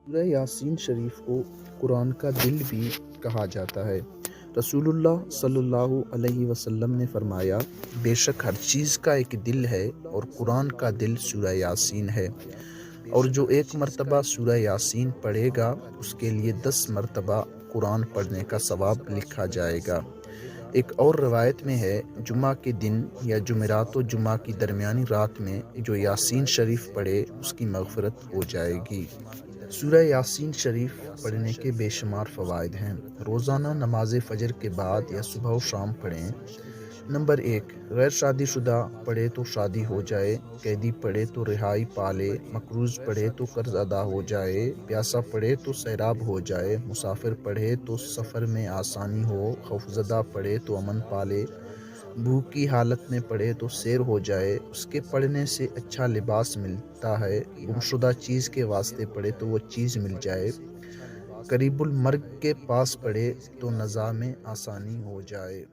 سورہ یاسین شریف کو قرآن کا دل بھی کہا جاتا ہے۔ رسول اللہ صلی اللہ علیہ وسلم نے فرمایا، بے شک ہر چیز کا ایک دل ہے اور قرآن کا دل سورہ یاسین ہے، اور جو ایک مرتبہ سورہ یاسین پڑھے گا اس کے لیے 10 مرتبہ قرآن پڑھنے کا ثواب لکھا جائے گا۔ ایک اور روایت میں ہے، جمعہ کے دن یا جمعرات و جمعہ کی درمیانی رات میں جو یاسین شریف پڑھے اس کی مغفرت ہو جائے گی۔ سورہ یاسین شریف پڑھنے کے بے شمار فوائد ہیں۔ روزانہ نماز فجر کے بعد یا صبح و شام پڑھیں۔ نمبر 1، غیر شادی شدہ پڑھے تو شادی ہو جائے، قیدی پڑھے تو رہائی پا لے، مقروض پڑھے تو قرض ادا ہو جائے، پیاسا پڑھے تو سیراب ہو جائے، مسافر پڑھے تو سفر میں آسانی ہو، خوفزدہ پڑھے تو امن پالے، بھوک کی حالت میں پڑھے تو سیر ہو جائے، اس کے پڑھنے سے اچھا لباس ملتا ہے، گمشدہ چیز کے واسطے پڑھے تو وہ چیز مل جائے، قریب المرگ کے پاس پڑھے تو نزا میں آسانی ہو جائے۔